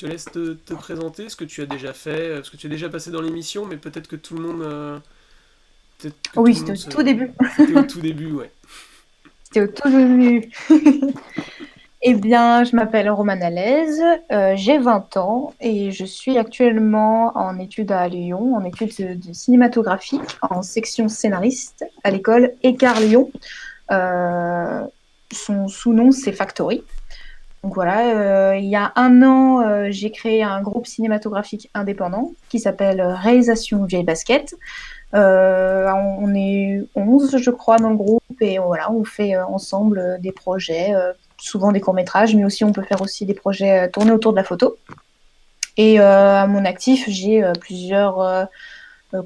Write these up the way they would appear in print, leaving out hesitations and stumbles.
te laisse te présenter, ce que tu as déjà fait, ce que tu as déjà passé dans l'émission, mais peut-être que tout le monde, peut-être que Oui, tout le c'était monde au se... tout début. C'était au tout début, ouais. C'était au tout début. Eh bien, je m'appelle Romane Alaise, j'ai 20 ans et je suis actuellement en études à Lyon, en études de cinématographie, en section scénariste à l'école Écart Lyon. Euh, Son sous-nom, c'est Factory. Donc voilà, il y a un an, j'ai créé un groupe cinématographique indépendant qui s'appelle Réalisation Vieille Basket. On est 11, je crois, dans le groupe et voilà, on fait ensemble des projets, souvent des courts-métrages, mais aussi on peut faire aussi des projets tournés autour de la photo. Et à mon actif, j'ai plusieurs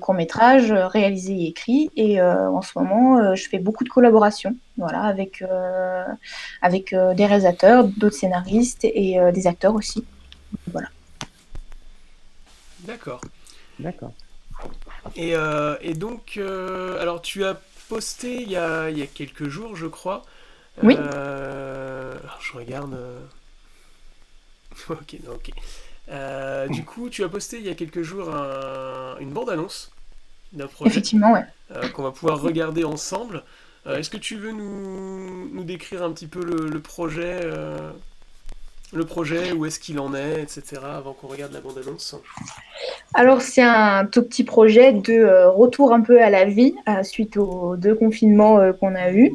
courts-métrages réalisés et écrits. Et en ce moment, je fais beaucoup de collaborations voilà, avec des réalisateurs, d'autres scénaristes et des acteurs aussi. Voilà. D'accord. D'accord. Et donc, alors tu as posté il y a quelques jours, je crois. Oui, Alors, je regarde. Ok, non, ok. Du coup, tu as posté il y a quelques jours une bande-annonce d'un projet effectivement, ouais. qu'on va pouvoir regarder ensemble. Est-ce que tu veux nous décrire un petit peu le projet, où est-ce qu'il en est, etc., avant qu'on regarde la bande-annonce? Alors, c'est un tout petit projet de retour un peu à la vie suite aux deux confinements qu'on a eus.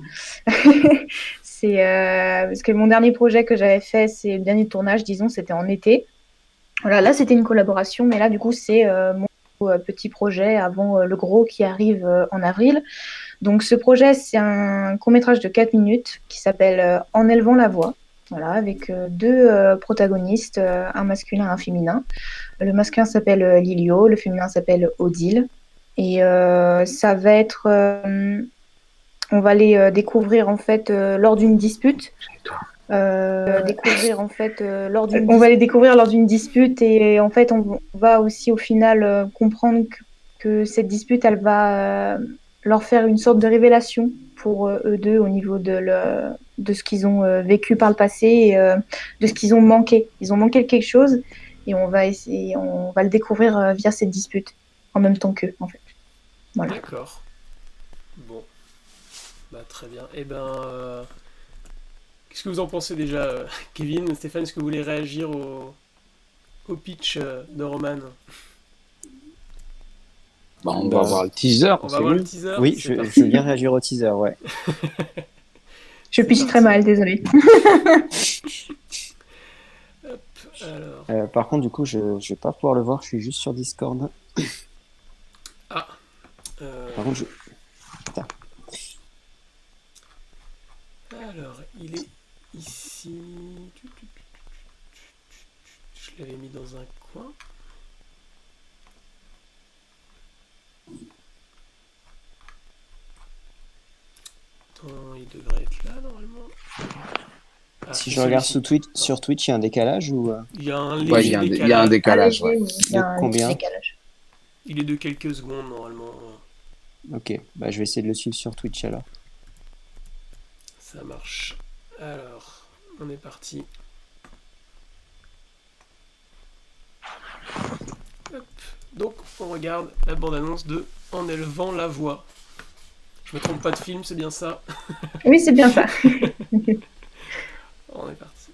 C'est parce que mon dernier projet que j'avais fait, c'est le dernier tournage, disons, c'était en été. Voilà, là, c'était une collaboration, mais là, du coup, c'est mon petit projet avant le gros qui arrive en avril. Donc, ce projet, c'est un court-métrage de 4 minutes qui s'appelle En élevant la voix. Voilà, avec deux protagonistes, un masculin et un féminin. Le masculin s'appelle Lilio, le féminin s'appelle Odile. Et ça va être, on va les découvrir en fait lors d'une dispute. On va les découvrir lors d'une dispute et en fait on va aussi au final comprendre que cette dispute elle va leur faire une sorte de révélation pour eux deux au niveau de ce qu'ils ont vécu par le passé et de ce qu'ils ont manqué. Ils ont manqué quelque chose et on va le découvrir via cette dispute en même temps qu'eux en fait. Voilà. D'accord. Bon, bah très bien. Et ben, qu'est-ce que vous en pensez déjà, Kevin, Stéphane, est-ce que vous voulez réagir au pitch de Roman? Bah, on va Bah, voir le teaser, On va c'est voir le mieux. teaser, oui, c'est je veux parti. bien réagir au teaser, ouais. Je C'est pitch très parti. mal, désolé. Hop, alors. Par contre, du coup, je vais pas pouvoir le voir, je suis juste sur Discord. Ah, Par contre, putain. alors, il est ici. Je l'avais mis dans un coin. Attends, il devrait être là normalement. Ah, Si c'est je regarde celui-ci. sur Twitch, il y a un décalage ou Il y a un Ouais, léger il y a un décalage. Un décalage, ouais. léger, oui, il y de a un léger combien? décalage. Il est de quelques secondes normalement. Ok, bah je vais essayer de le suivre sur Twitch alors. Ça marche. Alors, on est parti. Hop. Donc, on regarde la bande-annonce de En élevant la voix. Je me trompe pas de film, c'est bien ça. Oui, c'est bien ça. On est parti.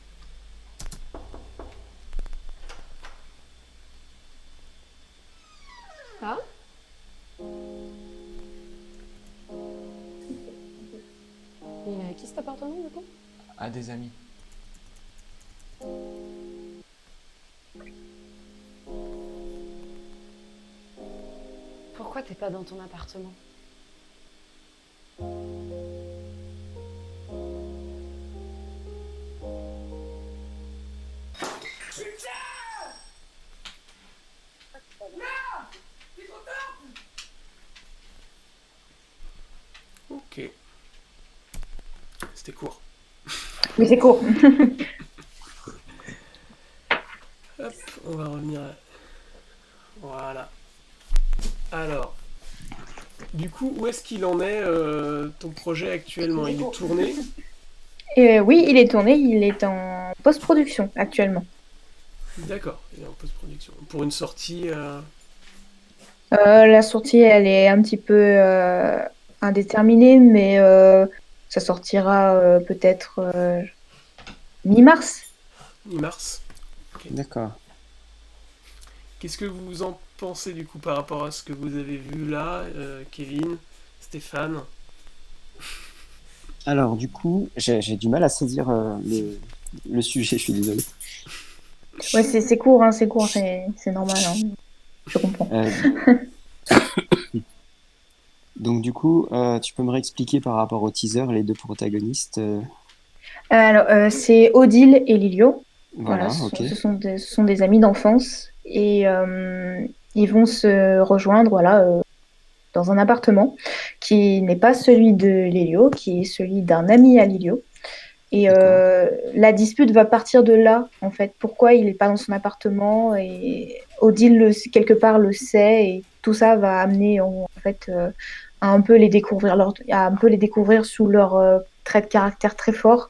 Ah, et qui cet appartement du coup? À des amis. Pourquoi t'es pas dans ton appartement? Ok. C'était court. Mais c'est court. Hop, on va revenir à... Voilà. Alors, du coup, où est-ce qu'il en est, ton projet actuellement? Il est tourné? Oui, il est tourné, il est en post-production actuellement. D'accord, et en post-production. Pour une sortie, La sortie, elle est un petit peu indéterminée, mais ça sortira peut-être mi-mars. mi-mars. D'accord. Qu'est-ce que vous en pensez du coup par rapport à ce que vous avez vu là, Kevin, Stéphane? Alors, du coup, j'ai du mal à saisir le sujet, je suis désolé. Ouais, c'est court, hein, c'est normal, hein, je comprends. Euh, donc, du coup, tu peux me réexpliquer par rapport au teaser les deux protagonistes Alors, c'est Odile et Lilio. Voilà, Voilà, ok. ce sont des amis d'enfance et ils vont se rejoindre, voilà, dans un appartement qui n'est pas celui de Lilio, qui est celui d'un ami à Lilio. Et D'accord. la dispute va partir de là, en fait. Pourquoi il n'est pas dans son appartement et Odile, quelque part, le sait et tout ça va amener, en fait, à un peu les découvrir, à un peu les découvrir sous leur trait de caractère très fort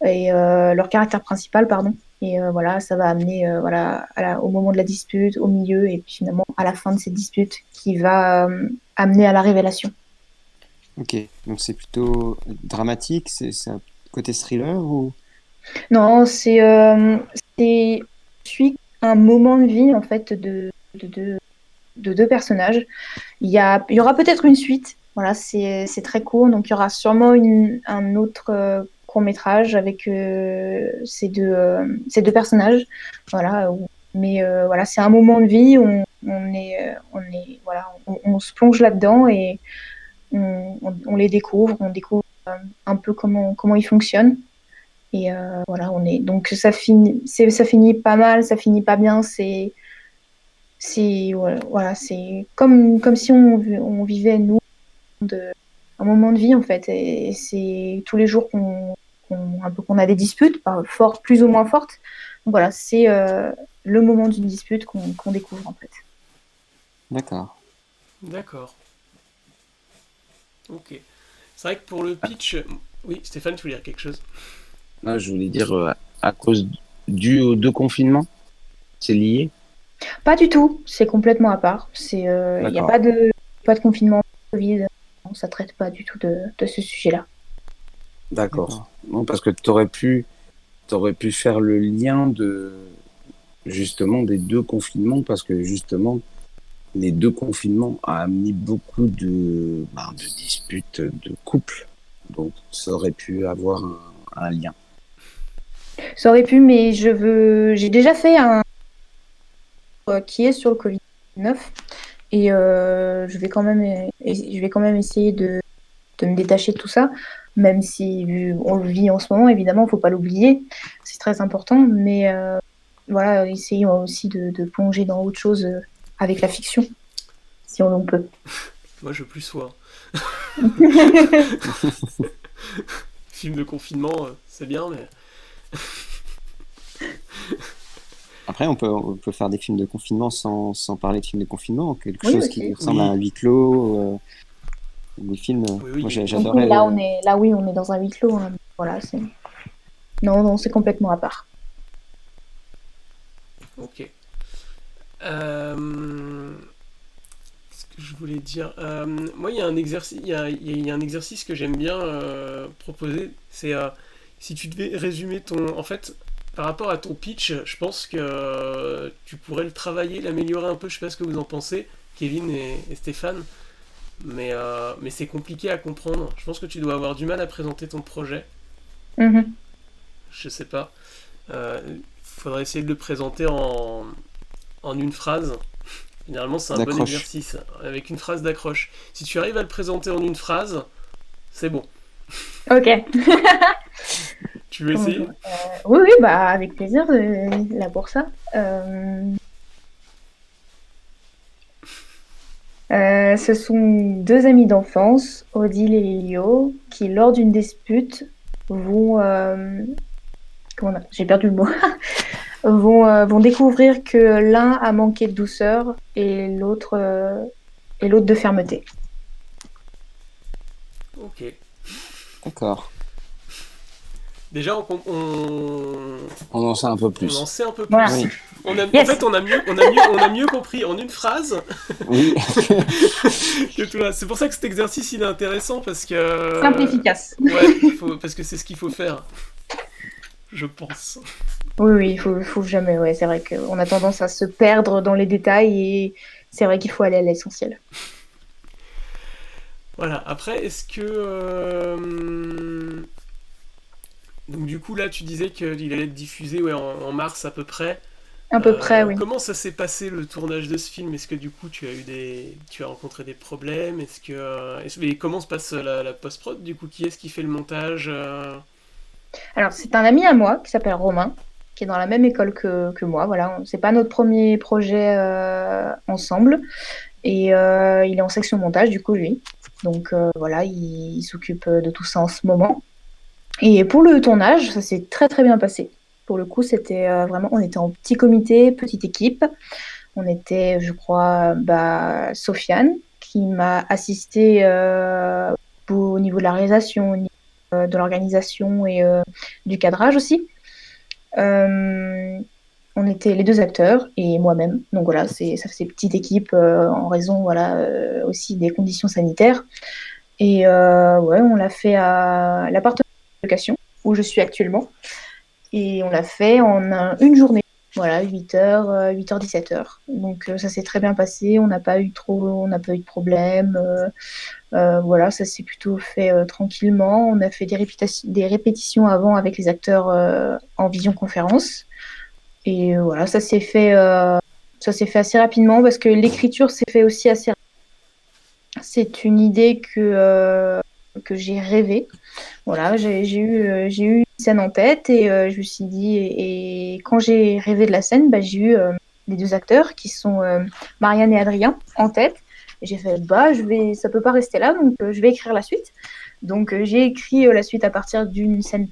et leur caractère principal, pardon. Et voilà, ça va amener voilà, au moment de la dispute, au milieu, et puis finalement à la fin de cette dispute qui va amener à la révélation. Ok. Donc, c'est plutôt dramatique, c'est un côté thriller ou... Non, c'est suit un moment de vie en fait de deux personnages. Il y aura peut-être une suite. Voilà, c'est très court, donc il y aura sûrement un autre court-métrage avec ces deux personnages. Voilà, mais voilà, c'est un moment de vie. Voilà, on se plonge là-dedans et on les découvre. On découvre un peu comment ils fonctionnent. Et voilà, donc ça finit pas mal, ça finit pas bien. Voilà, c'est comme si on vivait nous un moment de vie en fait. Et c'est tous les jours un peu qu'on a des disputes, pas fort, plus ou moins fortes. Donc voilà, c'est le moment d'une dispute qu'on découvre en fait. D'accord. D'accord. Ok. C'est vrai que pour le pitch... Oui, Stéphane, tu voulais dire quelque chose? Là, je voulais dire, à cause dû aux deux confinements, c'est lié? Pas du tout, c'est complètement à part. Il n'y a D'accord, pas de confinement, Covid. Non, ça traite pas du tout de ce sujet-là. d'accord. D'accord. Non, parce que t'aurais pu faire le lien de, justement, des deux confinements, parce que, justement, les deux confinements ont amené beaucoup de disputes de couple. Donc, ça aurait pu avoir un lien. Ça aurait pu, mais j'ai déjà fait un qui est sur le Covid-19 et je vais quand même essayer de me détacher de tout ça, même si on le vit en ce moment, évidemment, il ne faut pas l'oublier, c'est très important, mais voilà, essayons aussi de plonger dans autre chose avec la fiction, si on peut. Moi, je plus sois. Film de confinement, c'est bien, mais... Après, on peut faire des films de confinement sans parler de films de confinement, quelque Oui, chose qui aussi. ressemble à un Oui, huis clos, des films. oui, oui, Moi, il y a des Donc films. oui, j'adorais le. oui, on est dans un huis clos, hein. Voilà, non, non, c'est complètement à part. Ok. Ce que je voulais dire... moi, il y a un exercice, il y a un exercice que j'aime bien proposer. C'est si tu devais résumer ton... En fait, par rapport à ton pitch, je pense que tu pourrais le travailler, l'améliorer un peu. Je sais pas ce que vous en pensez, Kevin et Stéphane. Mais c'est compliqué à comprendre. Je pense que tu dois avoir du mal à présenter ton projet. Mhm. Je sais pas. Faudrait essayer de le présenter en une phrase. Généralement, c'est un bon D'accroche. exercice, avec une phrase d'accroche. Si tu arrives à le présenter en une phrase, c'est bon. Ok. Tu veux Comment essayer? oui, oui, bah avec plaisir, là pour ça. Ce sont deux amis d'enfance, Odile et Lilio, qui lors d'une dispute vont, j'ai perdu le mot, vont découvrir que l'un a manqué de douceur et l'autre de fermeté. Ok. D'accord. Déjà, On en sait un peu on plus. en sait un peu plus. Voilà. Oui. En Yes. fait, on a mieux compris en une phrase Oui. que tout là. C'est pour ça que cet exercice il est intéressant parce que. Simple, efficace. Ouais, parce que c'est ce qu'il faut faire, je pense. Oui, faut jamais. Ouais, c'est vrai qu'on a tendance à se perdre dans les détails et c'est vrai qu'il faut aller à l'essentiel. Voilà. Après, est-ce que donc du coup là, tu disais qu'il allait être diffusé ouais, en mars à peu près. À peu près, oui. Comment ça s'est passé le tournage de ce film? Est-ce que du coup tu as rencontré des problèmes? Et comment se passe la post-prod du coup? Qui est-ce qui fait le montage? Alors, c'est un ami à moi qui s'appelle Romain, qui est dans la même école que moi. Voilà, c'est pas notre premier projet ensemble. Et il est en section montage, du coup, lui. Donc voilà, il s'occupe de tout ça en ce moment. Et pour le tournage, ça s'est très très bien passé. Pour le coup, c'était vraiment, on était en petit comité, petite équipe. On était, je crois, Sofiane, qui m'a assisté au niveau de la réalisation, au niveau de l'organisation et du cadrage aussi. On était les deux acteurs et moi-même. Donc voilà, ça faisait petite équipe en raison voilà, aussi des conditions sanitaires. Et ouais, on l'a fait à l'appartement de location où je suis actuellement. Et on l'a fait en une journée. Voilà, 8h, 8h, 17h. Donc ça s'est très bien passé, on n'a pas eu de problème. Voilà, ça s'est plutôt fait tranquillement. On a fait des répétitions avant avec les acteurs en visioconférence. Et voilà, ça s'est fait assez rapidement parce que l'écriture s'est fait aussi assez rapidement. C'est une idée que j'ai rêvée. Voilà, j'ai eu une scène en tête et je me suis dit, et quand j'ai rêvé de la scène, j'ai eu les deux acteurs qui sont Marianne et Adrien en tête. Et j'ai fait, ça peut pas rester là, donc je vais écrire la suite. Donc j'ai écrit la suite à partir d'une scène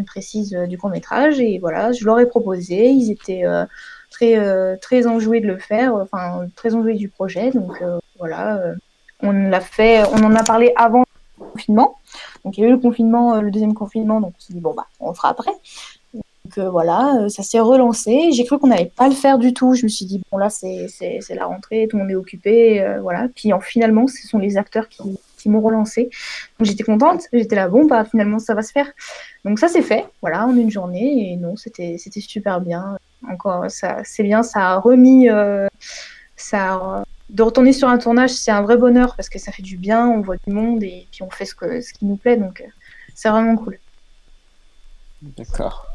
précise du court-métrage et voilà, je leur ai proposé. Ils étaient très enjoués de le faire, enfin très enjoués du projet. Donc voilà, on l'a fait, on en a parlé avant le confinement. Donc il y a eu le confinement, le deuxième confinement, donc on s'est dit on le fera après. Donc voilà, ça s'est relancé. J'ai cru qu'on n'allait pas le faire du tout. Je me suis dit bon là c'est la rentrée, tout le monde est occupé, voilà. Puis finalement ce sont les acteurs qui m'ont relancé. Donc j'étais contente. J'étais là finalement ça va se faire. Donc ça s'est fait, voilà, en une journée et non c'était super bien. Encore ça c'est bien, ça a remis de retourner sur un tournage, c'est un vrai bonheur parce que ça fait du bien, on voit du monde et puis on fait ce qui nous plaît, donc c'est vraiment cool. D'accord.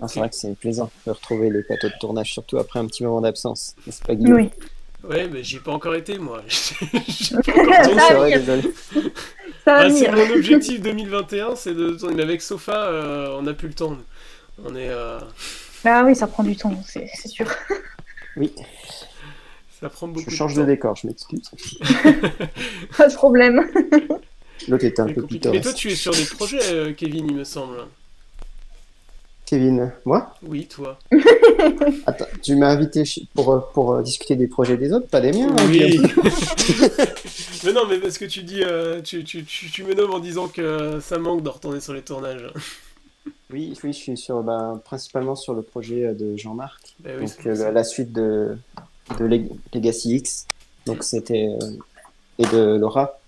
Ah, c'est vrai que c'est plaisant de retrouver les plateaux de tournage, surtout après un petit moment d'absence. N'est-ce pas, Guillaume? Oui. Ouais, mais j'y ai pas encore été moi. J'ai pas Ça encore va tourné. C'est vrai, venir. désolé. Ça va C'est venir. mon objectif 2021, c'est de tourner. Mais avec Sofa, on n'a plus le temps. On est, Ah oui, ça prend du temps, c'est sûr. Oui, ça prend je beaucoup change de de temps. décor, je m'excuse. Pas de problème. L'autre était un C'est peu compliqué. Mais toi, pittoresque. tu es sur des projets, Kevin, il me semble. Kevin, moi? Oui, toi. Attends, tu m'as invité pour discuter des projets des autres, pas des miens, hein, Oui. Guillaume? Mais non, mais parce que tu dis, tu me nommes en disant que ça manque de retourner sur les tournages. Oui, je suis principalement sur le projet de Jean-Marc, Ben oui, donc c'est ça. la suite de Legacy X, donc et de Laura.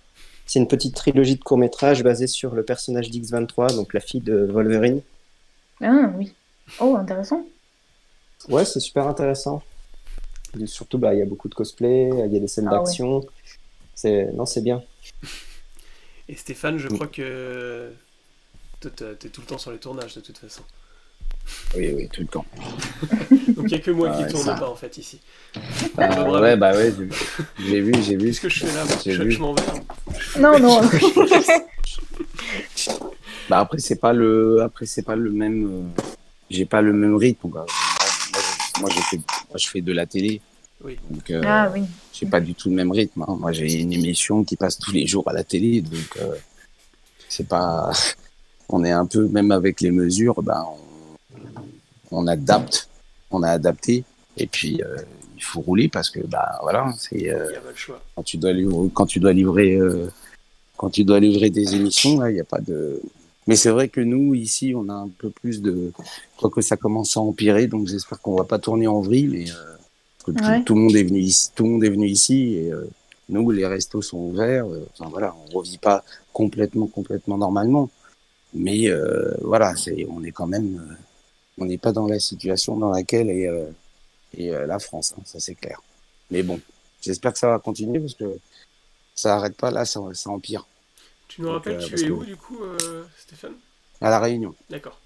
C'est une petite trilogie de courts-métrages basée sur le personnage d'X-23, donc la fille de Wolverine. Ah oui. Oh, intéressant. Ouais, c'est super intéressant. Et surtout, il y a beaucoup de cosplay, il y a des scènes Ah ouais. d'action. Non, c'est bien. Et Stéphane, je crois que toi, t'es tout le temps sur les tournages de toute façon. Oui, tout le temps. Donc il n'y a que moi Ah qui ouais, tourne ça. pas en fait ici. Ouais, j'ai vu. Qu'est-ce que je fais là moi J'ai vu. Je m'en vais. Non, non. Après c'est pas le même. J'ai pas le même rythme. Quoi. Moi, je fais de la télé. Oui. Donc Ah oui. j'ai pas du tout le même rythme. Hein. Moi j'ai une émission qui passe tous les jours à la télé, donc c'est pas. On est un peu même avec les mesures, on adapte, on a adapté, et puis il faut rouler parce que voilà, c'est Il n'y a pas le choix. quand tu dois livrer des émissions là, il y a pas de Mais c'est vrai que nous, ici, on a un peu plus de... Quoique ça commence à empirer, donc j'espère qu'on va pas tourner en vrille, mais que Ouais. tout le monde est venu ici, tout le monde est venu ici, et nous, les restos sont ouverts. Enfin voilà, on revit pas complètement normalement, mais voilà, on est quand même, on n'est pas dans la situation dans laquelle est la France, hein, ça c'est clair. Mais bon, j'espère que ça va continuer parce que ça arrête pas là, ça empire. Tu nous Donc rappelles, tu parce es que où du coup, Stéphane? à la Réunion, D'accord.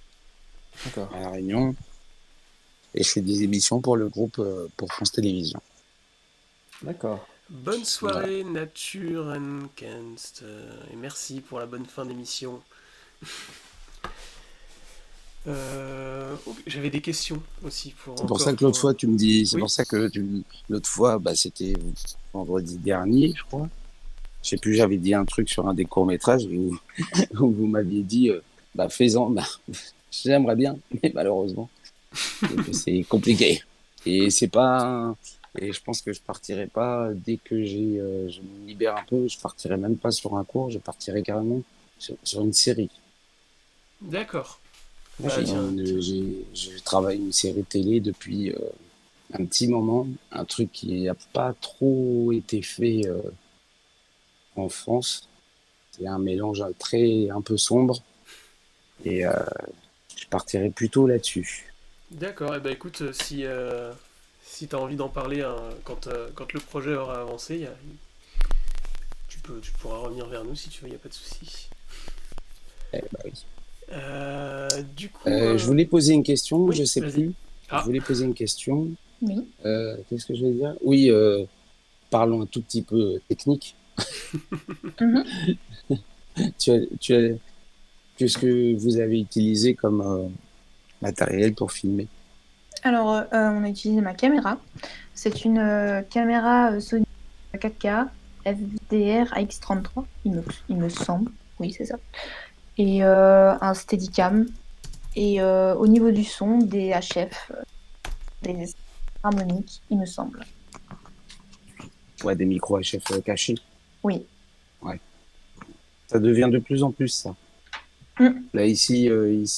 D'accord. à la Réunion, et je fais des émissions pour le groupe pour France Télévisions. D'accord. Bonne Voilà. soirée, Nature and Kenst, et merci pour la bonne fin d'émission. J'avais des questions aussi pour C'est pour ça encore que l'autre pour. fois tu me dis, c'est Oui. pour ça que l'autre fois, bah c'était vendredi dernier, je crois. Je sais plus, j'avais dit un truc sur un des courts-métrages où, où vous m'aviez dit, bah fais-en, bah, j'aimerais bien, mais malheureusement, c'est compliqué. Et c'est pas, et je pense que je partirai pas dès que je me libère un peu, je partirai même pas sur un cours, je partirai carrément sur une série. D'accord. Ah, Bah génial. tiens, tiens. Je travaille une série télé depuis un petit moment, un truc qui n'a pas trop été fait en France. C'est un mélange un peu sombre et je partirai plutôt là-dessus. D'accord. Et bah écoute, si t'as envie d'en parler hein, quand le projet aura avancé, tu pourras revenir vers nous si tu veux, y a pas de souci. Bah oui. Du coup, Je voulais poser une question, oui, je sais vas-y. plus. Je Ah, voulais poser une question. Oui. Qu'est-ce que je vais dire? Oui, parlons un tout petit peu technique. Mhm. Tu as, tu as, Qu'est-ce que vous avez utilisé comme matériel pour filmer? Alors, on a utilisé ma caméra. C'est une caméra Sony 4K FDR AX33, il me semble. Oui, c'est ça. Et un Steadicam. Et au niveau du son, des HF, des harmoniques, il me semble. Ouais, des micros HF cachés. Oui. Ouais. Ça devient de plus en plus ça. Mm. Là, ici,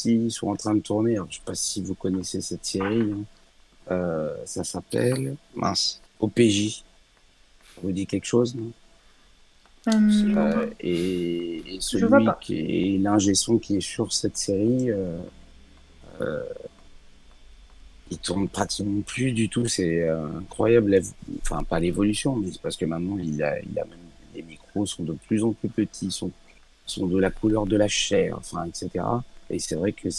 ils sont en train de tourner. Alors, je sais pas si vous connaissez cette série, hein. Ça s'appelle, mince, OPJ. Ça vous dit quelque chose, non? absolument pas. Je vois Celui pas. qui est l'ingé son qui est sur cette série, il tourne pratiquement plus du tout. C'est incroyable. Enfin, pas l'évolution, mais c'est parce que maintenant, il a même, les micros sont de plus en plus petits, sont de la couleur de la chair, enfin, etc. Et c'est vrai que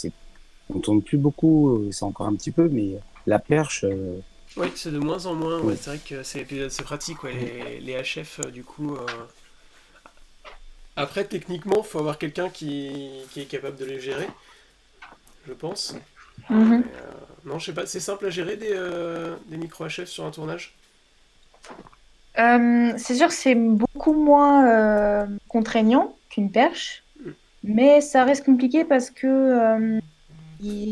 on tourne plus beaucoup, c'est encore un petit peu, mais la perche, Oui, c'est de moins en moins. Ouais, mm, c'est vrai que c'est pratique, ouais, les HF, du coup. Après, techniquement, faut avoir quelqu'un qui est capable de les gérer, je pense. Mhm. Non, je sais pas, c'est simple à gérer des micro HF sur un tournage? C'est sûr que c'est beaucoup moins contraignant qu'une perche, mais ça reste compliqué parce que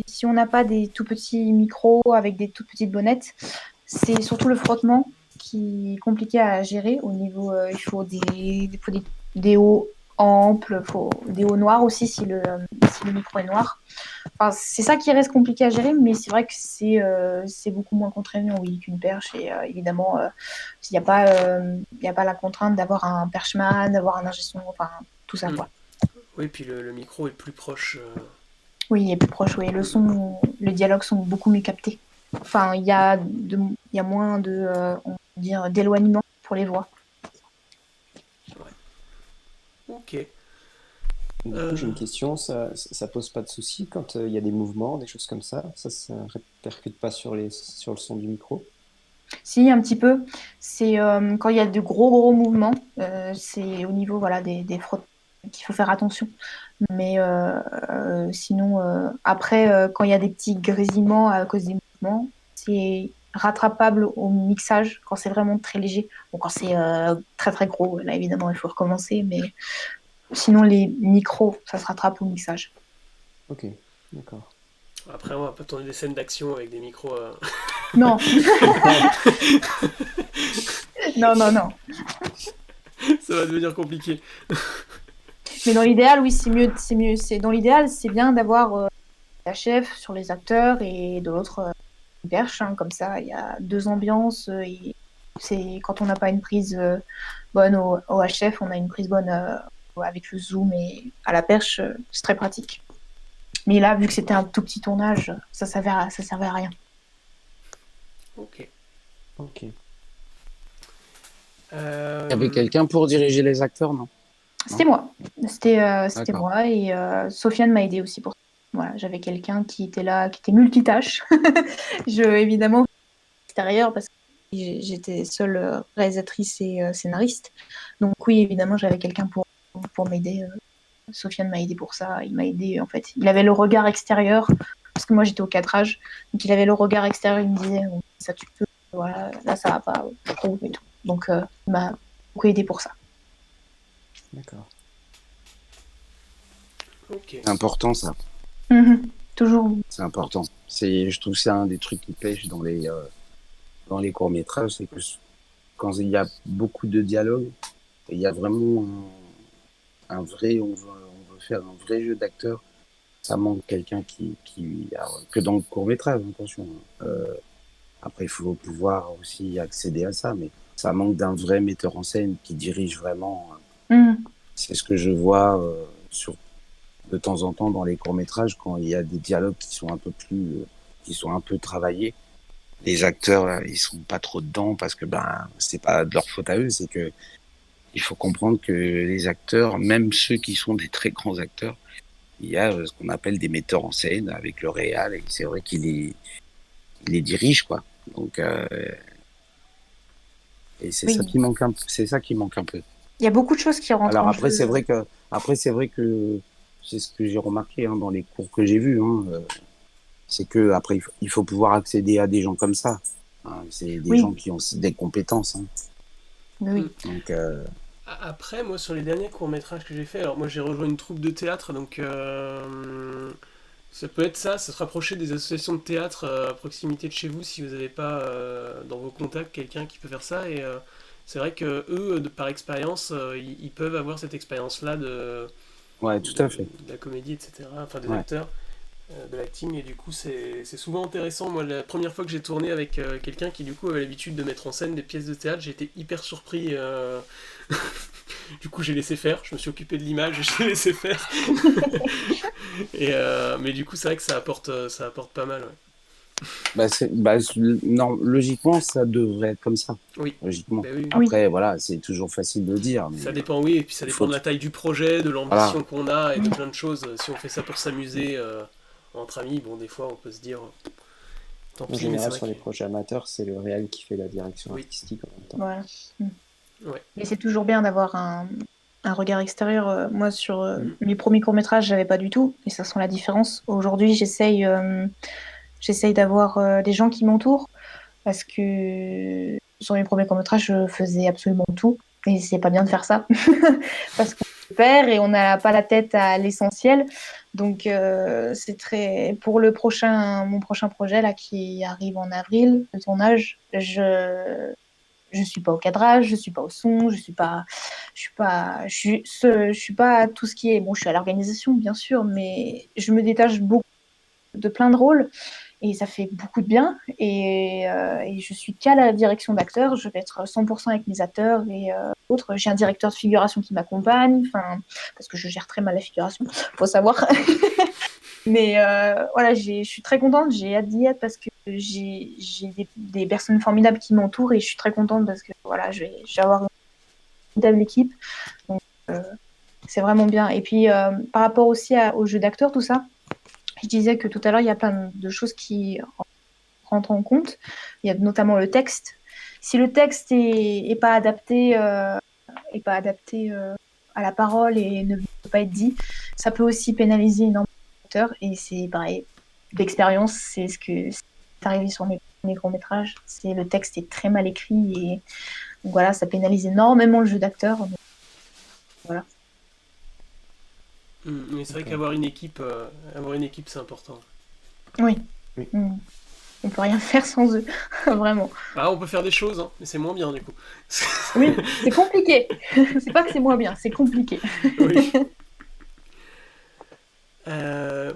si on n'a pas des tout petits micros avec des toutes petites bonnettes, c'est surtout le frottement qui est compliqué à gérer au niveau. Il faut des hauts amples, faut des hauts noirs aussi si le micro est noir. Enfin, c'est ça qui reste compliqué à gérer, mais c'est vrai que c'est beaucoup moins contraignant, oui, qu'une perche. Et évidemment, il y a pas la contrainte d'avoir un perchman, d'avoir un ingé son, enfin, tout ça, Mm. quoi. Oui, puis le micro est plus proche. Oui, il est plus proche, oui. Le son, les dialogues sont beaucoup mieux captés. Enfin, il y a moins de, on va dire, d'éloignement pour les voix. Ok. Du coup, Euh, j'ai une question. Ça pose pas de soucis quand il y a des mouvements, des choses comme ça? Ça répercute pas sur le son du micro? Si, un petit peu. C'est quand il y a de gros mouvements, c'est au niveau voilà, des frottes qu'il faut faire attention. Mais sinon, après, quand il y a des petits grésillements à cause des mouvements, c'est rattrapable au mixage quand c'est vraiment très léger. Bon, quand c'est très gros, là évidemment il faut recommencer, mais sinon les micros, ça se rattrape au mixage. Ok, d'accord. Après, on va pas tourner des scènes d'action avec des micros. Non, non. Ça va devenir compliqué. Mais dans l'idéal, oui, c'est mieux, c'est mieux. Dans l'idéal, c'est bien d'avoir la chef sur les acteurs et de l'autre une perche, hein, comme ça, il y a deux ambiances. Et c'est quand on n'a pas une prise bonne au HF, on a une prise bonne avec le zoom et à la perche, c'est très pratique. Mais là, vu que c'était un tout petit tournage, ça servait à rien. Ok. Ok. Il y avait quelqu'un pour diriger les acteurs, non? C'était moi. C'était D'accord. moi et Sofiane m'a aidé aussi pour ça. Voilà, j'avais quelqu'un qui était là, qui était multitâche. Évidemment, extérieur parce que j'étais seule réalisatrice et scénariste. Donc oui, évidemment, j'avais quelqu'un pour m'aider. Sofiane m'a aidé pour ça. Il m'a aidé, en fait. Il avait le regard extérieur, parce que moi, j'étais au cadrage. Donc, il avait le regard extérieur. Il me disait, oh, ça tu peux, voilà, là, ça va pas, trop, et tout. Donc, il m'a beaucoup aidé pour ça. D'accord. Ok. C'est important, ça. Toujours. C'est important. Je trouve que c'est un des trucs qui pêche dans les courts-métrages, c'est que quand il y a beaucoup de dialogue, et il y a vraiment un vrai, on veut faire un vrai jeu d'acteur, ça manque quelqu'un que dans le court-métrage, attention. Après, il faut pouvoir aussi accéder à ça, mais ça manque d'un vrai metteur en scène qui dirige vraiment. C'est ce que je vois de temps en temps dans les courts-métrages, quand il y a des dialogues qui sont un peu travaillés. Les acteurs, là, ils sont pas trop dedans parce que c'est pas de leur faute à eux, c'est que il faut comprendre que les acteurs, même ceux qui sont des très grands acteurs, il y a ce qu'on appelle des metteurs en scène avec le réal, et c'est vrai qu'il les dirige, quoi. Donc et c'est Oui. ça qui manque c'est ça qui manque un peu. Il y a beaucoup de choses qui rentrent Alors en après jeu. c'est vrai que c'est ce que j'ai remarqué dans les cours que j'ai vus, c'est que après il faut pouvoir accéder à des gens comme ça. C'est des gens qui ont des compétences. Oui. Donc Après, moi, sur les derniers courts-métrages que j'ai fait, alors moi j'ai rejoint une troupe de théâtre, donc ça peut être ça se rapprocher des associations de théâtre à proximité de chez vous si vous n'avez pas dans vos contacts quelqu'un qui peut faire ça. Et c'est vrai que eux, par expérience, ils peuvent avoir cette expérience-là ouais, tout à fait. de la comédie, etc. Enfin, des Ouais. acteurs, de l'acting, et du coup, c'est souvent intéressant. Moi, la première fois que j'ai tourné avec quelqu'un qui, du coup, avait l'habitude de mettre en scène des pièces de théâtre, j'ai été hyper surpris. Du coup, j'ai laissé faire, je me suis occupé de l'image et je l'ai laissé faire. Mais du coup, c'est vrai que ça apporte pas mal. Ouais. Non, logiquement, ça devrait être comme ça. Oui. Logiquement. Ben oui. Après, voilà, c'est toujours facile de le dire. Mais Ça dépend, oui, et puis ça il dépend faut de la taille du projet, de l'ambition Voilà. qu'on a et de plein de choses. Si on fait ça pour s'amuser entre amis, bon, des fois, on peut se dire, tant En pis, mais c'est général, vrai sur les projets amateurs, c'est le réel qui fait la direction Oui. artistique en même temps. Voilà. Ouais. Mais c'est toujours bien d'avoir un regard extérieur. Moi, sur Mhm. mes premiers courts-métrages, j'avais pas du tout. Et ça sent la différence. Aujourd'hui, j'essaye d'avoir des gens qui m'entourent. Parce que sur mes premiers courts-métrages, je faisais absolument tout. Et c'est pas bien de faire ça. Parce qu'on perd et on n'a pas la tête à l'essentiel. Donc, c'est très. Pour mon prochain projet là, qui arrive en avril, le tournage, je suis pas au cadrage, je suis pas au son, je suis pas tout ce qui est bon, je suis à l'organisation bien sûr, mais je me détache beaucoup de plein de rôles et ça fait beaucoup de bien et je suis qu'à la direction d'acteurs, je vais être 100% avec mes acteurs et autres. J'ai un directeur de figuration qui m'accompagne, enfin parce que je gère très mal la figuration, faut savoir. Mais voilà, je suis très contente, j'ai hâte d'y être parce que j'ai des personnes formidables qui m'entourent et je suis très contente parce que voilà, je vais avoir une formidable équipe. Donc c'est vraiment bien. Et puis par rapport aussi au jeu d'acteur, tout ça, je disais que tout à l'heure, il y a plein de choses qui rentrent en compte. Il y a notamment le texte. Si le texte est pas adapté, à la parole et ne peut pas être dit, ça peut aussi pénaliser énormément d'acteurs. Et c'est pareil, d'expérience, c'est ce que c'est arrivé sur mes courts-métrages. C'est le texte est très mal écrit et donc voilà, ça pénalise énormément le jeu d'acteur. Donc, voilà. Mais c'est vrai Ok. qu'avoir une équipe, c'est important. Oui. Oui. On peut rien faire sans eux, vraiment. Ah, on peut faire des choses, hein, mais c'est moins bien du coup. Oui, c'est compliqué. C'est pas que c'est moins bien, c'est compliqué. Oui.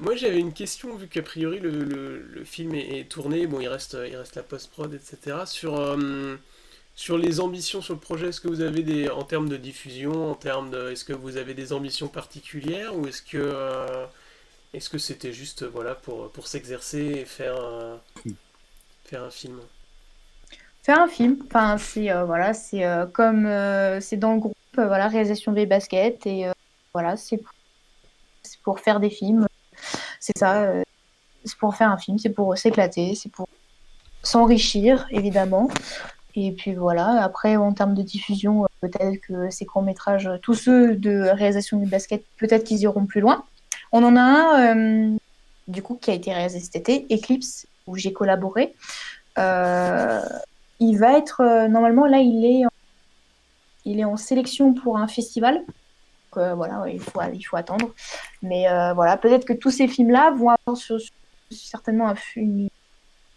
Moi j'avais une question, vu qu'a priori le film est tourné, bon il reste la post-prod, etc. Sur les ambitions sur le projet, est-ce que vous avez en termes de diffusion, est-ce que vous avez des ambitions particulières ou est-ce que c'était juste voilà pour s'exercer et faire un film? Faire un film, enfin, voilà, comme c'est dans le groupe, voilà, réalisation des baskets, et voilà, c'est pour faire des films, c'est ça, c'est pour faire un film, c'est pour s'éclater, c'est pour s'enrichir, évidemment. Et puis voilà, après, en termes de diffusion, peut-être que ces courts-métrages, tous ceux de réalisation du basket, peut-être qu'ils iront plus loin. On en a un, du coup, qui a été réalisé cet été, Eclipse, où j'ai collaboré. Euh, il va être, normalement, là, il est en sélection pour un festival. Donc, voilà, ouais, il faut attendre. Mais voilà, peut-être que tous ces films-là vont avoir certainement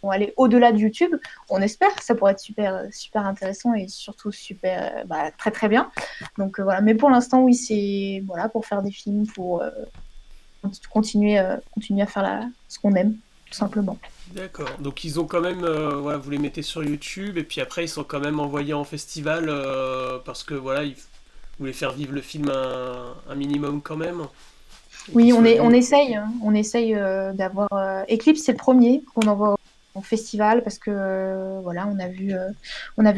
vont aller au-delà de YouTube. On espère, ça pourrait être super intéressant et surtout super, très très bien. Donc voilà, mais pour l'instant, oui, c'est voilà, pour faire des films, pour continuer à faire ce qu'on aime, tout simplement. D'accord. Donc ils ont quand même, voilà, vous les mettez sur YouTube et puis après ils sont quand même envoyés en festival parce que voilà, ils voulaient faire vivre le film un minimum quand même. Et Oui, qu'ils soient on vus. essaye, hein. On essaye d'avoir Eclipse, c'est le premier qu'on envoie en festival parce que voilà, on a vu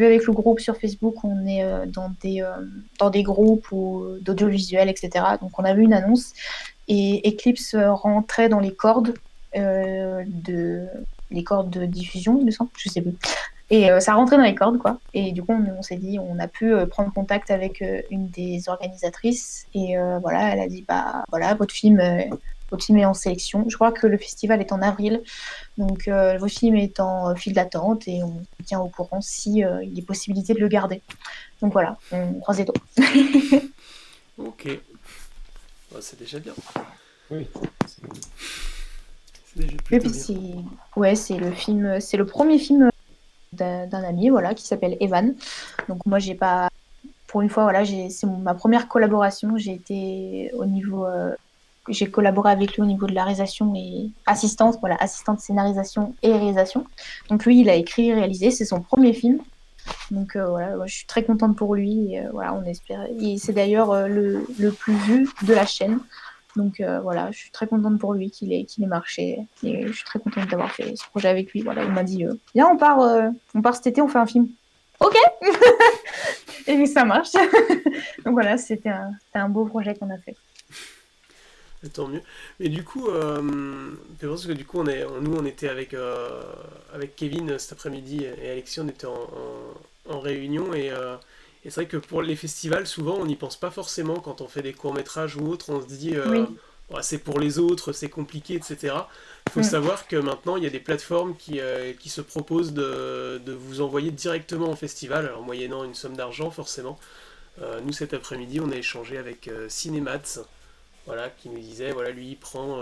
avec le groupe sur Facebook, on est dans des groupes d'audiovisuel, etc. Donc on a vu une annonce et Eclipse rentrait dans euh, de les cordes de diffusion, il me semble, je sais plus. Et ça rentrait dans les cordes, quoi. Et du coup, on s'est dit, on a pu prendre contact avec une des organisatrices. Et voilà, elle a dit, bah voilà, votre film est en sélection. Je crois que le festival est en avril. Donc, votre film est en file d'attente et on vous tient au courant si il y a possibilité de le garder. Donc voilà, on croise les doigts. Ok. Ouais, c'est déjà bien. Oui. C'est déjà Et plutôt puis bien. c'est le premier film d'un ami, voilà, qui s'appelle Evan. Donc moi, j'ai pas, pour une fois, voilà, c'est ma première collaboration. J'ai collaboré avec lui au niveau de la réalisation et assistante, voilà, assistante scénarisation et réalisation. Donc lui, il a écrit et réalisé, c'est son premier film. Donc voilà, moi, je suis très contente pour lui. Et, voilà, on espère. Et c'est d'ailleurs le plus vu de la chaîne. Donc voilà, je suis très contente pour lui qu'il ait marché. Et je suis très contente d'avoir fait ce projet avec lui. Voilà, il m'a dit, viens, on part cet été, on fait un film. Ok. Et puis ça marche. Donc voilà, c'était un beau projet qu'on a fait. Tant mieux. Mais du coup, c'est parce que du coup, nous, on était avec Kevin cet après-midi et Alexis, on était en réunion et c'est vrai que pour les festivals, souvent, on n'y pense pas forcément quand on fait des courts-métrages ou autres. On se dit, Oui. ouais, c'est pour les autres, c'est compliqué, etc. Il faut Mm. savoir que maintenant, il y a des plateformes qui se proposent de vous envoyer directement au festival, alors moyennant une somme d'argent, forcément. Nous, cet après-midi, on a échangé avec Cinemats, voilà, qui nous disait, voilà, lui, il prend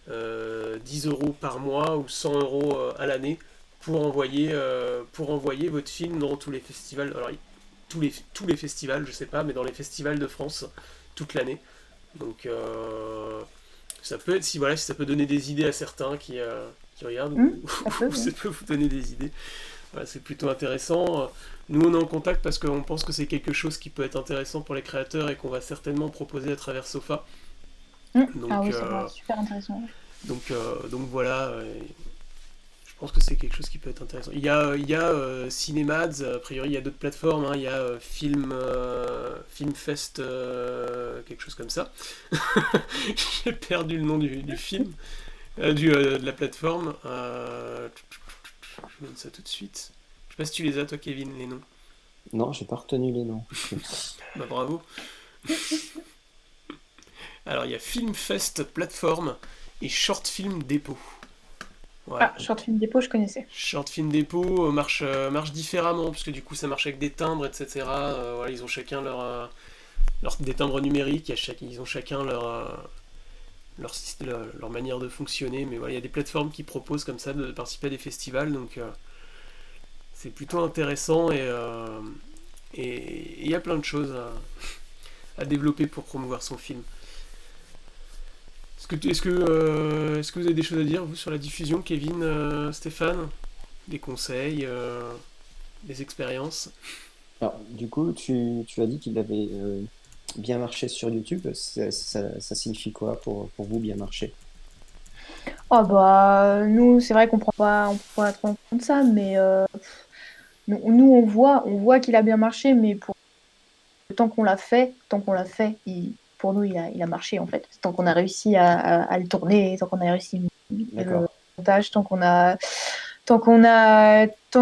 10 euros par mois ou 100 euros à l'année pour envoyer votre film dans tous les festivals. Alors, tous les festivals, je sais pas, mais dans les festivals de France, toute l'année. Donc, ça peut être, si ça peut donner des idées à certains qui regardent, Ça peut, ou ça oui. peut vous donner des idées. Voilà, c'est plutôt intéressant. Nous, on est en contact parce qu'on pense que c'est quelque chose qui peut être intéressant pour les créateurs et qu'on va certainement proposer à travers Sofa. Mm. Ah Donc, oui, ça va être super intéressant. donc voilà, je pense que c'est quelque chose qui peut être intéressant. Il y a Cinemads, a priori il y a d'autres plateformes, hein, il y a Filmfest, quelque chose comme ça. J'ai perdu le nom du film, de la plateforme. Je vous donne ça tout de suite. Je sais pas si tu les as toi Kevin, les noms. Non, j'ai pas retenu les noms. Bah bravo. Alors il y a Filmfest plateforme et Short Film Dépôt. Voilà. Ah, Short Film Dépôt, je connaissais. Short Film Dépôt marche différemment, parce que du coup ça marche avec des timbres, etc. Voilà, ils ont chacun des timbres numériques, ils ont chacun leur manière de fonctionner, mais voilà, il y a des plateformes qui proposent comme ça de participer à des festivals, donc c'est plutôt intéressant et il y a plein de choses à développer pour promouvoir son film. Est-ce que vous avez des choses à dire, vous, sur la diffusion, Kevin, Stéphane? Des conseils, des expériences? Alors, du coup, tu as dit qu'il avait bien marché sur YouTube. Ça signifie quoi pour vous, bien marcher? Oh bah nous c'est vrai qu'on prend pas trop en compte ça, mais nous on voit qu'il a bien marché, mais pour tant qu'on l'a fait, pour nous il a marché en fait. Tant qu'on a réussi à le tourner, tant qu'on a réussi le D'accord. montage, tant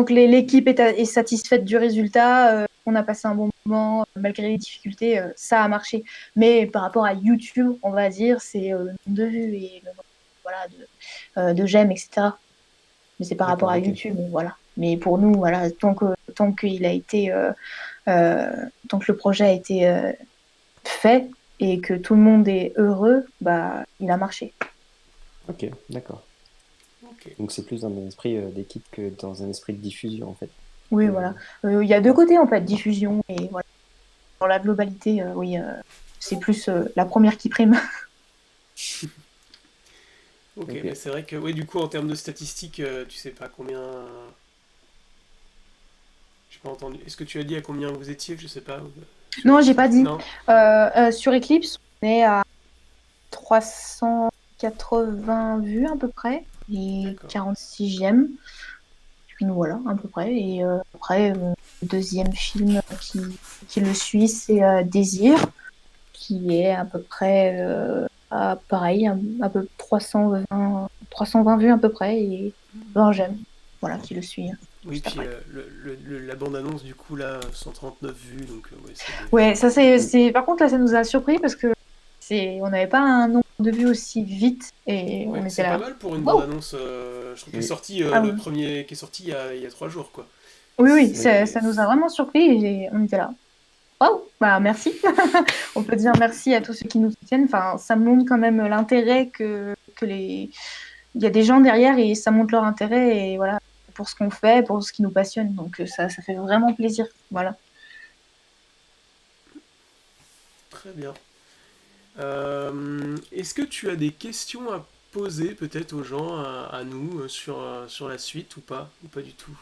que l'équipe est satisfaite du résultat, qu'on a passé un bon moment malgré les difficultés, ça a marché. Mais par rapport à YouTube, on va dire, c'est le nombre de vues et le nombre voilà, de j'aime, etc. Mais c'est par rapport D'accord, à ok. YouTube, voilà. Mais pour nous, voilà, tant qu'il a été, tant que le projet a été fait et que tout le monde est heureux, bah, il a marché. Ok, d'accord. Ok. Donc c'est plus dans un esprit d'équipe que dans un esprit de diffusion, en fait. Oui, Euh, voilà. Il y a deux d'accord. côtés en fait, diffusion et voilà. Dans la globalité, oui, c'est plus la première qui prime. Ok, Ok. mais c'est vrai que, ouais, du coup, en termes de statistiques, tu sais pas combien. J'ai pas entendu. Est-ce que tu as dit à combien vous étiez? Je sais pas. Sur Non, j'ai YouTube? pas dit. Non? Sur Eclipse, on est à 380 vues à peu près et D'accord. 46 j'aime. Puis nous voilà, à peu près. Et après, le deuxième film qui le suit, c'est Désir, qui est à peu près, pareil, à peu 320 vues à peu près et 20 j'aime. Voilà, qui le suit Oui, juste puis après. la bande-annonce, du coup, là, 139 vues, donc ouais, c'est déjà. Ouais, ça Par contre, là, ça nous a surpris parce que on n'avait pas un nombre de vues aussi vite et Ouais, on était c'est pas là. mal pour une Wow! bande-annonce. Je trouve qu'elle est Oui, sortie, Ah le oui, premier qui est sorti il y a 3 jours, quoi. oui, oui, oui. C'est. ça nous a vraiment surpris et on était là. Waouh! Bah, merci. On peut dire merci à tous ceux qui nous soutiennent. Enfin, ça montre quand même l'intérêt il y a des gens derrière et ça montre leur intérêt et voilà, pour ce qu'on fait, pour ce qui nous passionne. Donc, ça fait vraiment plaisir. Voilà. Très bien. Est-ce que tu as des questions à poser peut-être aux gens, à nous, sur la suite ou pas? Ou pas du tout?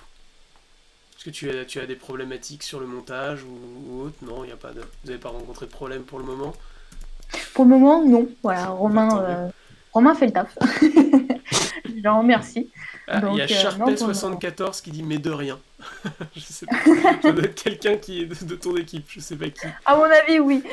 Est-ce que tu as des problématiques sur le montage ou autre? Non, il n'y a pas de. Vous n'avez pas rencontré de problème pour le moment? Pour le moment, non. Voilà, Bah, tant mieux. Romain fait le taf. Je le remercie. Ah, il y a Donc, non, pour le moment. Sharpay74 qui dit mais de rien. Je sais pas. Ça doit être quelqu'un qui est de ton équipe, je sais pas qui. À mon avis, oui.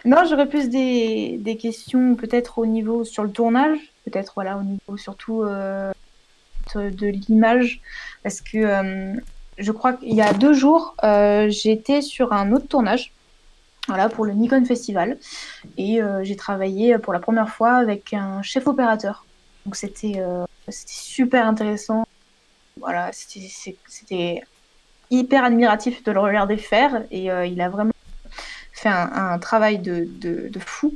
Non, j'aurais plus des questions peut-être au niveau sur le tournage, peut-être voilà, au niveau surtout de l'image, parce que je crois qu'il y a 2 jours, j'étais sur un autre tournage, voilà, pour le Nikon Festival, et j'ai travaillé pour la première fois avec un chef opérateur. Donc c'était super intéressant, voilà, c'était hyper admiratif de le regarder faire, et il a vraiment fait un travail de fou.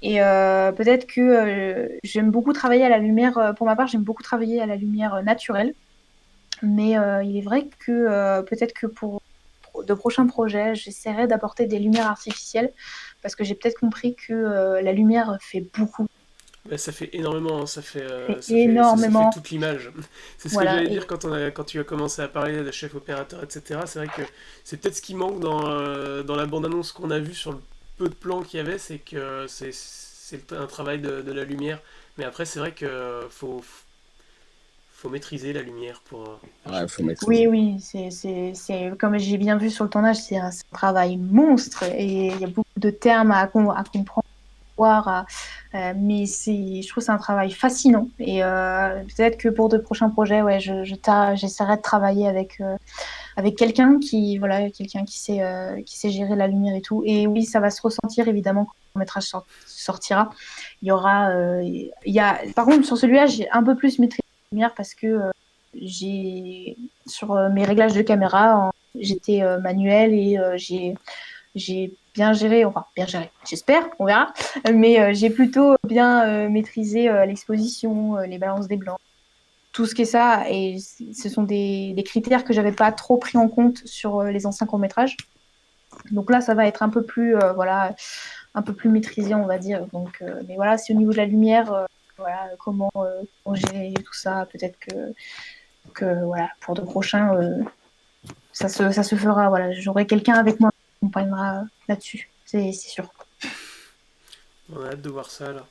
Et peut-être que j'aime beaucoup travailler à la lumière, pour ma part, j'aime beaucoup travailler à la lumière naturelle. Mais il est vrai que peut-être que pour de prochains projets, j'essaierai d'apporter des lumières artificielles parce que j'ai peut-être compris que la lumière fait beaucoup, Bah, ça fait énormément, hein, fait ça fait énormément. toute l'image. C'est ce que Voilà. j'allais dire Et quand tu as commencé à parler de chef opérateur, etc. C'est vrai que c'est peut-être ce qui manque dans la bande-annonce qu'on a vue sur le peu de plans qu'il y avait, c'est que c'est un travail de la lumière. Mais après, c'est vrai que faut maîtriser la lumière pour faire Ouais, faut chaque. oui, maîtriser. oui, comme j'ai bien vu sur le tournage, c'est un travail monstre et il y a beaucoup de termes à comprendre voir, mais je trouve que c'est un travail fascinant. Et peut-être que pour de prochains projets, ouais, j'essaierai de travailler avec quelqu'un quelqu'un qui sait gérer la lumière et tout. Et oui, ça va se ressentir évidemment quand le métrage sortira. Il y aura, par contre, sur celui-là, j'ai un peu plus maîtrisé la lumière parce que sur mes réglages de caméra, j'étais manuel et j'ai bien géré, enfin bien géré, j'espère, on verra, mais j'ai plutôt bien maîtrisé l'exposition, les balances des blancs, tout ce qui est ça, et ce sont des critères que j'avais pas trop pris en compte sur les anciens courts-métrages. Donc là, ça va être un peu plus, voilà, un peu plus maîtrisé, on va dire. Donc, mais voilà, c'est au niveau de la lumière, voilà, comment gérer tout ça. Peut-être que voilà, pour de prochains, ça se fera. Voilà, j'aurai quelqu'un avec moi qui m'accompagnera là-dessus, c'est sûr. On a hâte de voir ça, là.